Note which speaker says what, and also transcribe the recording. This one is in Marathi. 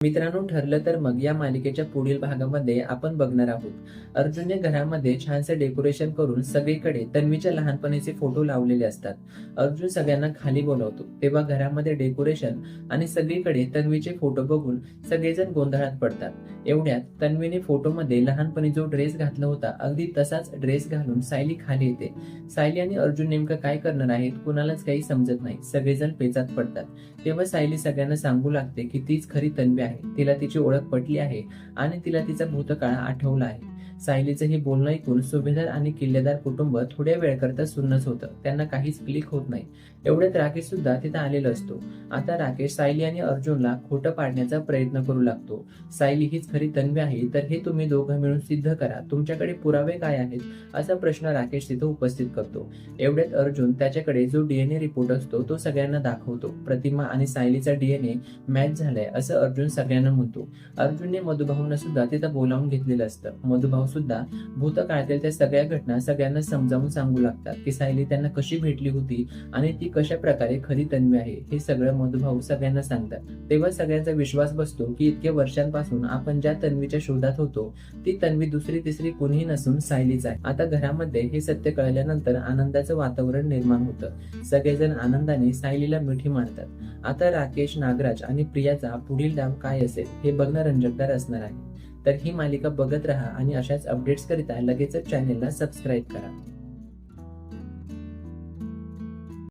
Speaker 1: मित्रांनो, ठरलं तर मग या मालिकेच्या पुढील भागामध्ये आपण बघणार आहोत अर्जुनने घरामध्ये छानसे डेकोरेशन करून सगळीकडे तन्वीच्या लहानपणीचे फोटो लावलेले असतात. अर्जुन सगळ्यांना खाली बोलवतो तेव्हा घरामध्ये डेकोरेशन आणि सगळीकडे तन्वीचे फोटो बघून सगळेजण गोंधळात पडतात. एवढ्यात तन्वीने फोटोमध्ये लहानपणी जो ड्रेस घातला होता अगदी तसाच ड्रेस घालून सायली खाली येते. सायली आणि अर्जुन नेमकं काय करणार आहेत कुणालाच काही समजत नाही. सगळेजण पेचात पडतात. तेव्हा सायली सगळ्यांना सांगू लागते की तीच खरी तन्वी आहे, तिला तिची ओळख पटली आहे आणि तिला तिचा भूतकाळ आठवला आहे. सायलीचं हे बोलणं ऐकून सुभेदार आणि किल्लेदार कुटुंब थोड्या वेळकरता सुन्नच होतं. त्यांना काहीच क्लिक होत नाही. एवढ्यात राकेश सुद्धा तिथं आलेला असतो. आता राकेश सायली आणि अर्जुनला खोटं पाडण्याचा प्रयत्न करू लागतो. सायली हीच खरी तन्वी आहे तर हे तुम्ही दोघं मिळून सिद्ध करा, तुमच्याकडे पुरावे काय आहेत, असा प्रश्न राकेश तिथं उपस्थित करतो. एवढ्यात अर्जुन त्याच्याकडे जो डीएनए रिपोर्ट असतो तो सगळ्यांना दाखवतो. प्रतिमा आणि सायलीचा डीएनए मॅच झालाय असं अर्जुन सगळ्यांना म्हणतो. अर्जुनने मधुभाऊंना सुद्धा तिथं बोलावून घेतलेलं असतं. मधुभाऊ सुद्धा भूतकाळातील त्या सगळ्या घटना सगळ्यांना समजावून सांगू लागतात की सायली त्यांना कशी भेटली होती आणि ती कशा प्रकारे खरी तन्वी आहे. हे सगळं मधुभाऊ सगळ्यांना सांगतात. तेव्हा सगळ्यांचा विश्वास बसतो की इतक्या वर्षांपासून आपण ज्या तन्वीच्या शोधात होतो ती तन्वी दुसरी तिसरी कुणीही नसून सायलीच आहे. आता घरामध्ये हे सत्य कळल्यानंतर आनंदाचं वातावरण निर्माण होतं. सगळेजण आनंदाने सायलीला मिठी मारतात. आता राकेश, नागराज आणि प्रियाचा पुढील डाव काय असेल हे बघणं रंजकदार असणार आहे. तर ही मालिका बघत राहा आणि अशाच अपडेट्स करिता लगेचच चॅनेलला सबस्क्राईब करा.